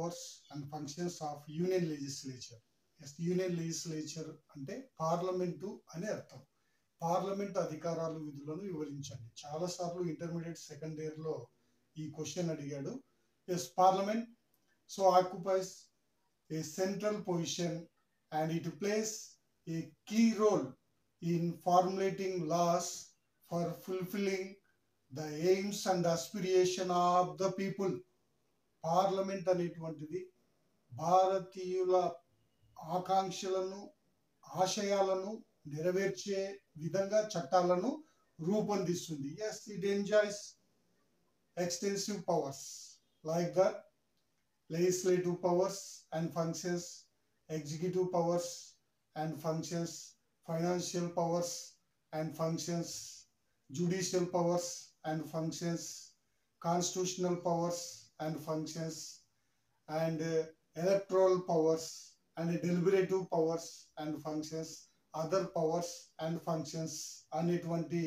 powers and functions of union legislature. Yes, union legislature అంటే parliament అని అర్థం. Parliament అధికారాలు విధులను వివరించండి. చాలా సార్లు ఇంటర్మీడియట్ సెకండ్ ఇయర్ లో ఈ క్వశ్చన్ అడిగాడు. Yes, parliament so occupies a central position and it plays a key role in formulating laws for fulfilling the aims and aspiration of the people. Parliament అనేటువంటిది భారతీయుల ఆకాంక్షలను ఆశయాలను నెరవేర్చే విధంగా చట్టాలను రూపొందిస్తుంది. Yes, it enjoys extensive powers like that legislative powers and functions, executive powers and functions, financial powers and functions, judicial powers and functions, constitutional powers and functions, and electoral powers and deliberative powers and functions, other powers and functions అనేటువంటి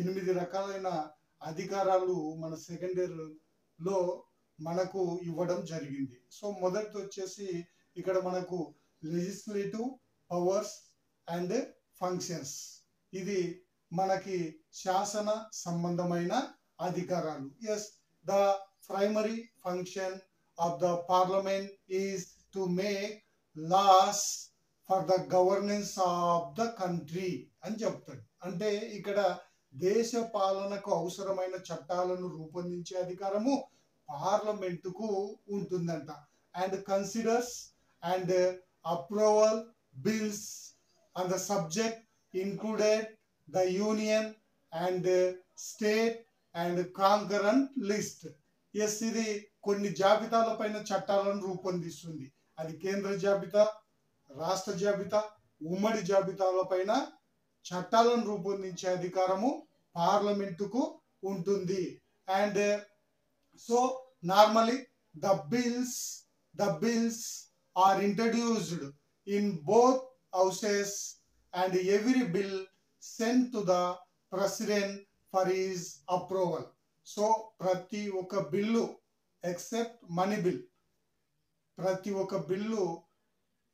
8 రకాలైన అధికారాలు మన second year లో మనకు ఇవ్వడం జరిగింది. So మొదటి వచ్చేసి ఇక్కడ మనకు లెజిస్లేటివ్ పవర్స్ అండ్ ఫంక్షన్స్, ఇది మనకి శాసన సంబంధమైన అధికారాలు. Yes, the primary function of the parliament is to make laws for the governance of the country అని చెప్తాడు. అంటే ఇక్కడ దేశ పాలనకు అవసరమైన చట్టాలను రూపొందించే అధికారము పార్లమెంటుకు ఉంటుందంట. And considers and approval bills on the subject included the union and state and concurrent list. Yes, ఇది కొన్ని జాబితాల పైన చట్టాలను రూపొందిస్తుంది. అది కేంద్ర జాబితా, రాష్ట్ర జాబితా, ఉమ్మడి జాబితాల పైన చట్టాలను రూపొందించే అధికారము పార్లమెంటుకు ఉంటుంది. And so normally the bills are introduced in both houses and every bill sent to the president for his approval. So ప్రతి ఒక్క బిల్లు ఎక్సెప్ట్ మనీ బిల్, ప్రతి ఒక్క బిల్లు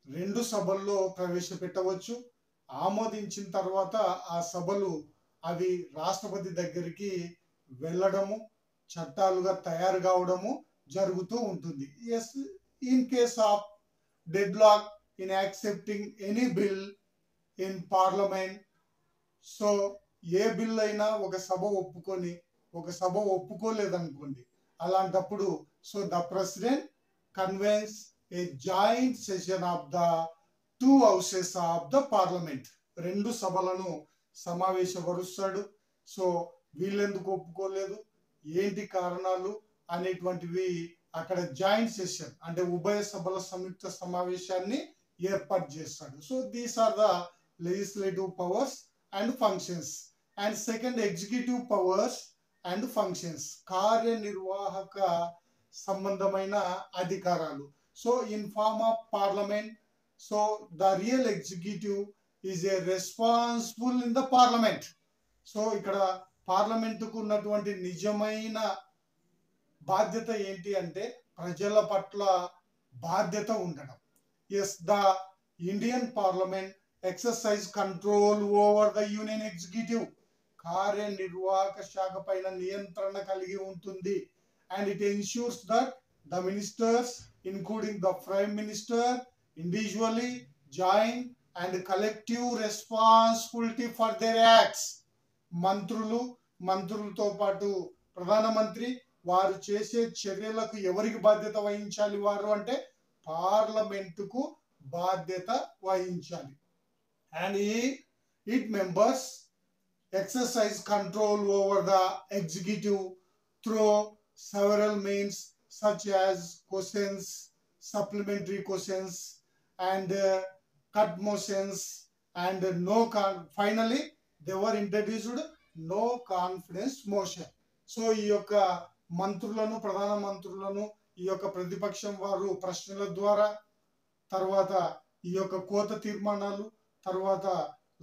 2 సభల్లో ప్రవేశపెట్టవచ్చు. ఆమోదించిన తర్వాత ఆ సభలు అవి రాష్ట్రపతి దగ్గరికి వెళ్ళడము, చట్టాలుగా తయారు కావడము జరుగుతూ ఉంటుంది. Yes, in case of deadlock in accepting any bill in parliament, so ఏ బిల్ అయినా ఒక సభ ఒప్పుకొని ఒక సభ ఒప్పుకోలేదనుకోండి, అలాంటప్పుడు so the president convenes a joint session of the 2 houses of the parliament. 2 సభలను సమావేశపరుస్తాడు. సో వీళ్ళెందుకు ఒప్పుకోలేదు, ఏంటి కారణాలు అనేటువంటివి అక్కడ జాయింట్ సెషన్ అంటే ఉభయ సభల సంయుక్త సమావేశాన్ని ఏర్పాటు చేస్తాడు. So these are the legislative powers and functions. And second, executive powers and functions, కార్యనిర్వాహక సంబంధమైన అధికారాలు. So in form of parliament, so the real executive is a responsible in the parliament. So ఇక్కడ పార్లమెంటుకు ఉన్నటువంటి నిజమైన బాధ్యత ఏంటి అంటే ప్రజల పట్ల బాధ్యత ఉండడం. Yes, the Indian parliament exercise control over the union executive, కార్యనిర్వాహక శాఖ పైన నియంత్రణ కలిగి ఉంటుంది. And it ensures that the ministers including the prime minister individually joint and collective responsibility for their acts. మంత్రులతో పాటు ప్రధానమంత్రి వారు చేసే చర్యలకు ఎవరికి బాధ్యత వహించాలి వారు అంటే పార్లమెంటుకు బాధ్యత వహించాలి. And it members exercise control over the executive through several means such as questions, supplementary questions and cut motions and finally they were introduced no confidence motion. So ఈ యొక్క మంత్రులను, ప్రధాన మంత్రులను ఈ యొక్క ప్రతిపక్షం వారు ప్రశ్నల ద్వారా, తర్వాత ఈ యొక్క కోత తీర్మానాలు, తర్వాత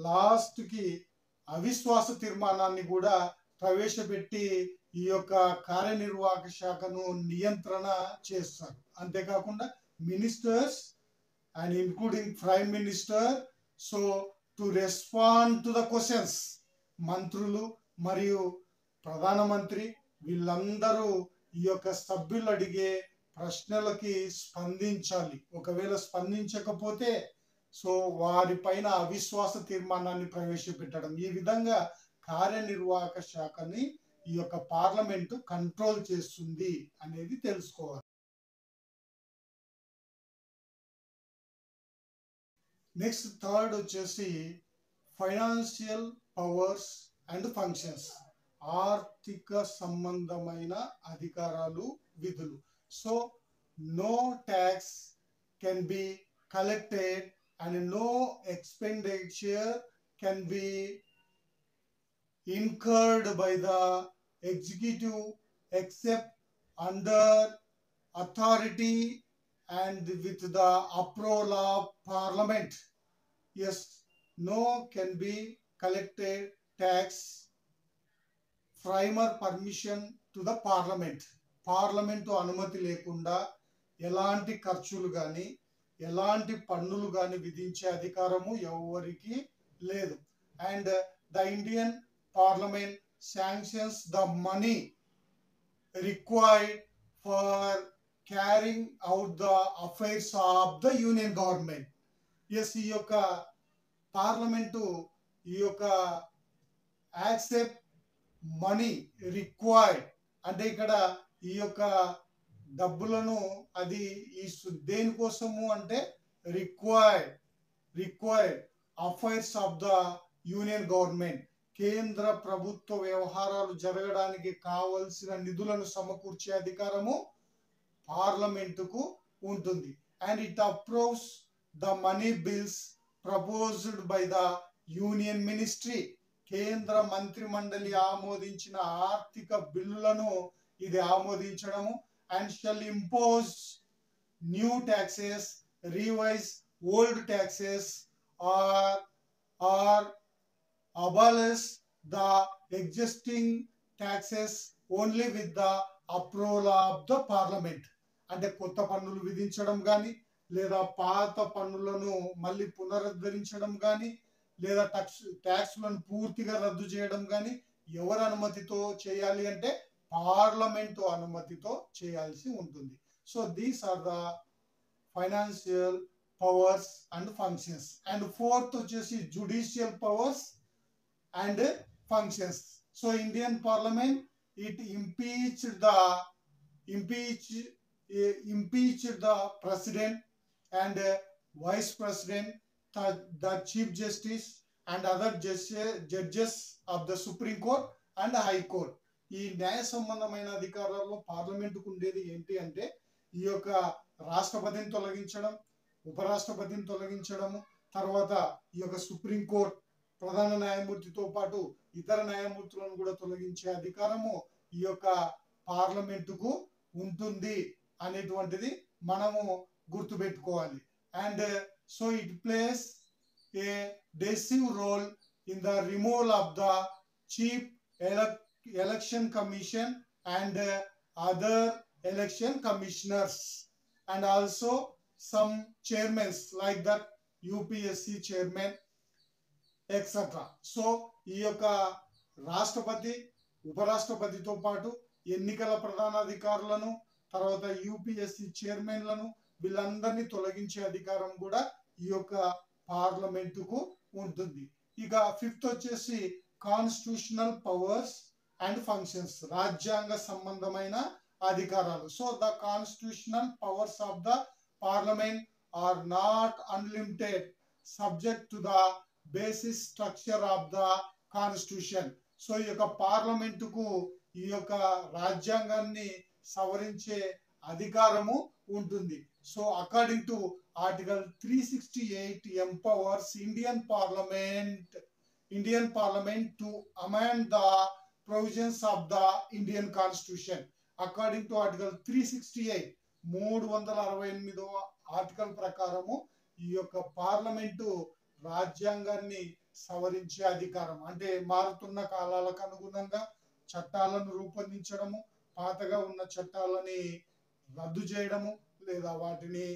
లాస్ట్ కి అవిశ్వాస తీర్మానాన్ని కూడా ప్రవేశపెట్టి ఈ యొక్క కార్యనిర్వాహక శాఖను నియంత్రణ చేస్తారు. అంతేకాకుండా ministers and including prime minister, so to respond to the questions, మంత్రులు మరియు ప్రధానమంత్రి వీళ్ళందరూ ఈ యొక్క సభ్యులు అడిగే ప్రశ్నలకి స్పందించాలి. ఒకవేళ స్పందించకపోతే సో వారిపైన అవిశ్వాస తీర్మానాన్ని ప్రవేశపెట్టడం. ఈ విధంగా కార్యనిర్వాహక శాఖని ఈ యొక్క పార్లమెంటు కంట్రోల్ చేస్తుంది అనేది తెలుసుకోవాలి. నెక్స్ట్ థర్డ్ వచ్చేసి ఫైనాన్షియల్ పవర్స్ అండ్ ఫంక్షన్స్, ఆర్థిక సంబంధమైన అధికారాలు, విధులు. So no tax can be collected and no expenditure can be incurred by the executive except under authority and with the approval of parliament. Yes, no can be collected tax prior permission to the parliament. Parliament అనుమతి లేకుండా ఎలాంటి ఖర్చులు కానీ ఎలాంటి పన్నులు కానీ విధించే అధికారము ఎవరికి లేదు. And the Indian parliament sanctions the money required for carrying out the affairs of the union government. Yes, ఈ యొక్క పార్లమెంటు ఈ యొక్క యాక్సెప్ట్ మనీ రిక్వైర్డ్ అంటే ఇక్కడ ఈ యొక్క డబ్బులను అది ఈ దేనికోసము అంటే required affairs of the union government, కేంద్ర ప్రభుత్వ వ్యవహారాలు జరగడానికి కావలసిన నిధులను సమకూర్చే అధికారము పార్లమెంటుకు ఉంటుంది. And it approves the money bills proposed by the union ministry. కేంద్ర మంత్రి మండలి ఆమోదించిన ఆర్థిక బిల్లులను ఇది ఆమోదించడము. And shall impose new taxes, revise old taxes, or abolish the existing taxes only with the approval of the parliament. అంటే కొత్త పన్నులు విధించడం కానీ లేదా పాత పన్నులను మళ్ళీ పునరుద్ధరించడం కానీ లేదా ట్యాక్స్లను పూర్తిగా రద్దు చేయడం కానీ ఎవరి అనుమతితో చేయాలి అంటే పార్లమెంటు అనుమతితో చేయాల్సి ఉంటుంది. So these are the financial powers and functions. And fourth వచ్చేసి judicial powers and functions. So Indian parliament it impeached the president and vice president, the chief justice and other judges of the Supreme Court and High Court. ఈ న్యాయ సంబంధమైన అధికారాల్లో పార్లమెంటుకు ఉండేది ఏంటి అంటే ఈ యొక్క రాష్ట్రపతిని తొలగించడం, ఉపరాష్ట్రపతిని తొలగించడము, తర్వాత ఈ యొక్క సుప్రీంకోర్టు ప్రధాన న్యాయమూర్తితో పాటు ఇతర న్యాయమూర్తులను కూడా తొలగించే అధికారము ఈ యొక్క పార్లమెంటుకు ఉంటుంది అనేటువంటిది మనము గుర్తుపెట్టుకోవాలి. And so it plays a decisive role in the removal of the chief election commission and other election commissioners and also some chairmen like that UPSC chairman etc. So ఈ యొక్క రాష్ట్రపతి ఉపరాష్ట్రపతితో పాటు ఎన్నికల ప్రధాన అధికారులను తర్వాత యూపీఎస్సీ చైర్మన్లను వీళ్ళందరినీ తొలగించే అధికారం కూడా ఈ యొక్క పార్లమెంటుకు ఉంటుంది. ఇక ఫిఫ్త్ వచ్చేసి కాన్స్టిట్యూషనల్ పవర్స్ అండ్ ఫంక్షన్స్, రాజ్యాంగ సంబంధమైన అధికారాలు. So the constitutional powers of the parliament are not unlimited subject to the basis structure of the constitution. So ఈ యొక్క పార్లమెంటుకు ఈ యొక్క రాజ్యాంగాన్ని సవరించే అధికారము ఉంటుంది. So according to article 368 empowers Indian Parliament to amend the provisions of the Indian Constitution. According to Article 368, 368వ article ప్రకారము ఈ యొక్క పార్లమెంటు రాజ్యాంగాన్ని సవరించే అధికారం అంటే మారుతున్న కాలాలకు అనుగుణంగా చట్టాలను రూపొందించడము, పాతగా ఉన్న చట్టాలని రద్దు చేయడము లేదా వాటిని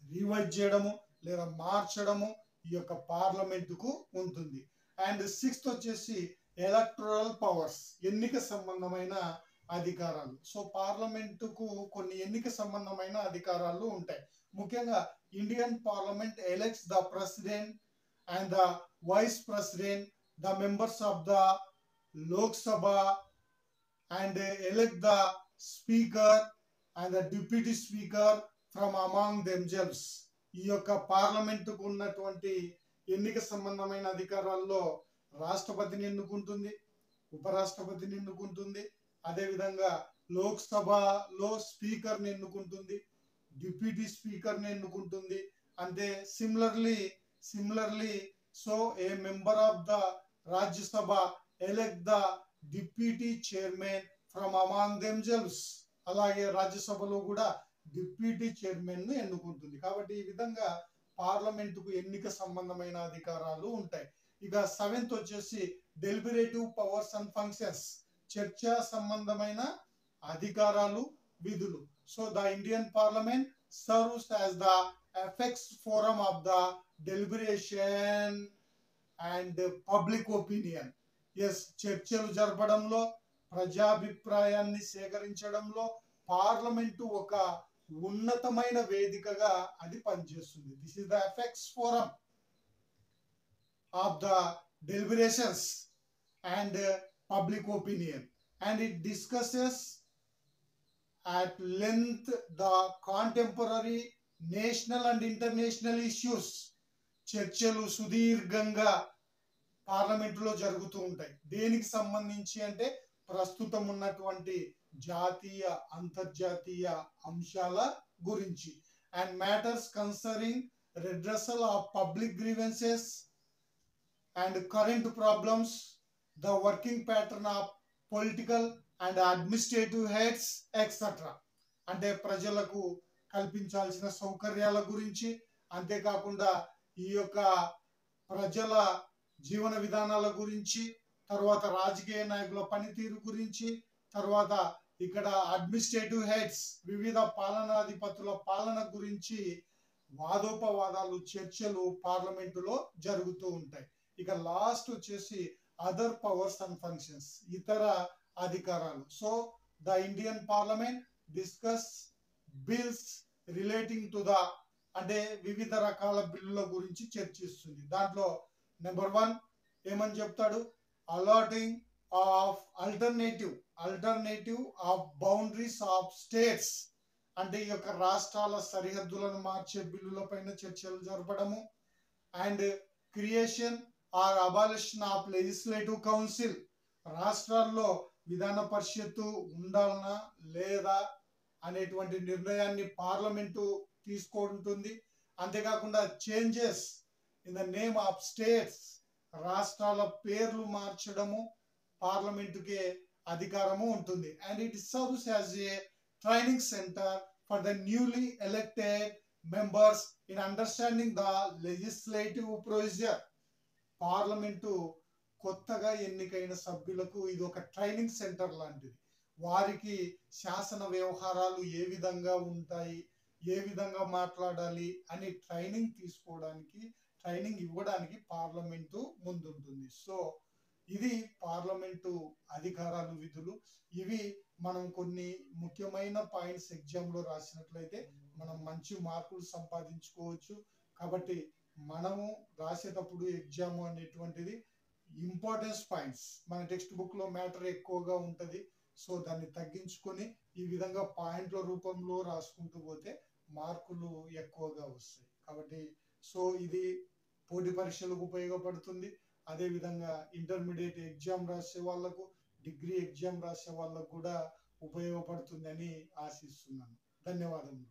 రివైజ్ చేయడము లేదా మార్చడము ఈ యొక్క పార్లమెంటుకు ఉంటుంది. అండ్ సిక్స్త్ వచ్చేసి ఎలక్టరల్ పవర్స్, ఎన్నిక సంబంధమైన అధికారాలు. సో పార్లమెంటుకు కొన్ని ఎన్నిక సంబంధమైన అధికారాలు ఉంటాయి. ముఖ్యంగా Indian parliament elects the president and the vice president, the members of the Lok Sabha and elect the speaker and the deputy speaker from among themselves. ఈ యొక్క పార్లమెంటుకు ఉన్నటువంటి ఎన్నిక సంబంధమైన అధికారాల్లో రాష్ట్రపతిని ఎన్నుకుంటుంది, ఉపరాష్ట్రపతిని ఎన్నుకుంటుంది, అదేవిధంగా లోక్ సభలో స్పీకర్ని ఎన్నుకుంటుంది, డిప్యూటీ స్పీకర్ని ఎన్నుకుంటుంది. అంటే similarly so a member of the Rajya Sabha elect the deputy chairman from among themselves. అలాగే రాజ్యసభలో కూడా డిప్యూటీ చైర్మన్ ను ఎన్నుకుంటుంది. కాబట్టి ఈ విధంగా పార్లమెంటుకు ఎన్నిక సంబంధమైన అధికారాలు ఉంటాయి. ఇక సెవెంత్ వచ్చేసి డెలిబరేటివ్ పవర్స్ అండ్ ఫంక్షన్స్, చర్చా సంబంధమైన అధికారాలు, విధులు. So the Indian parliament serves as the apex forum of the deliberation and public opinion. Yes, చర్చలు జరపడంలో, ప్రజాభిప్రాయాన్ని సేకరించడంలో పార్లమెంటు ఒక ఉన్నతమైన వేదికగా అది పనిచేస్తుంది. This is the apex forum of the deliberations and public opinion, and it discusses at length the contemporary national and international issues. చర్చలు సుదీర్ఘంగా పార్లమెంటులో జరుగుతూ ఉంటాయి. దేనికి సంబంధించి అంటే ప్రస్తుతం ఉన్నటువంటి జాతీయ అంతర్జాతీయ అంశాల గురించి. And matters concerning redressal of public grievances and current problems, the working pattern of political and administrative heads, etc. అంటే ప్రజలకు కల్పించాల్సిన సౌకర్యాల గురించి, అంతేకాకుండా ఈ యొక్క ప్రజల జీవన విధానాల గురించి, తర్వాత రాజకీయ నాయకుల పనితీరు గురించి, తర్వాత ఇక్కడ అడ్మినిస్ట్రేటివ్ హెడ్స్ వివిధ పాలనాధిపతుల పాలన గురించి వాదోపవాదాలు, చర్చలు పార్లమెంటులో జరుగుతూ ఉంటాయి. ఇక లాస్ట్ వచ్చేసి అదర్ పవర్స్ అండ్ ఫంక్షన్స్, ఇతర అధికారాలు. So the Indian parliament discuss bills relating to the, అంటే వివిధ రకాల బిల్లుల గురించి చర్చిస్తుంది. దాంట్లో నెంబర్ 1 ఏమని చెప్తాడు, altering of alternative of boundaries of states, అంటే ఈ యొక్క రాష్ట్రాల సరిహద్దులను మార్చే బిల్లుల పైన చర్చలు జరపడము. And creation or abolition of legislative council, రాష్ట్రాల్లో విధాన పరిషత్తు ఉండాలనా లేదా అనేటువంటి నిర్ణయాన్ని పార్లమెంటు తీసుకుంటుంది. అంతేకాకుండా changes in the name of states, రాష్ట్రాల పేర్లు మార్చడము పార్లమెంటుకే అధికారము ఉంటుంది. And it serves as a training centre for the newly elected members in understanding the legislative procedure. Parliament కొత్తగా ఎన్నికైన సభ్యులకు ఇది ఒక ట్రైనింగ్ సెంటర్ లాంటిది. వారికి శాసన వ్యవహారాలు ఏ విధంగా ఉంటాయి, ఏ విధంగా మాట్లాడాలి అని ట్రైనింగ్ ఇవ్వడానికి పార్లమెంటు ముందుంటుంది. సో ఇది పార్లమెంటు అధికారాలు, విధులు. ఇవి మనం కొన్ని ముఖ్యమైన పాయింట్స్ ఎగ్జామ్లో రాసినట్లయితే మనం మంచి మార్కులు సంపాదించుకోవచ్చు. కాబట్టి మనము రాసేటప్పుడు ఎగ్జామ్ అనేటువంటిది ఇంపార్టెన్స్ పాయింట్స్, మన టెక్స్ట్ బుక్లో మ్యాటర్ ఎక్కువగా ఉంటుంది. సో దాన్ని తగ్గించుకొని ఈ విధంగా పాయింట్ల రూపంలో రాసుకుంటూ పోతే మార్కులు ఎక్కువగా వస్తాయి. కాబట్టి సో ఇది పోటీ పరీక్షలకు ఉపయోగపడుతుంది. అదేవిధంగా ఇంటర్మీడియట్ ఎగ్జామ్ రాసే వాళ్ళకు, డిగ్రీ ఎగ్జామ్ రాసే వాళ్ళకు కూడా ఉపయోగపడుతుందని ఆశిస్తున్నాను. ధన్యవాదములు.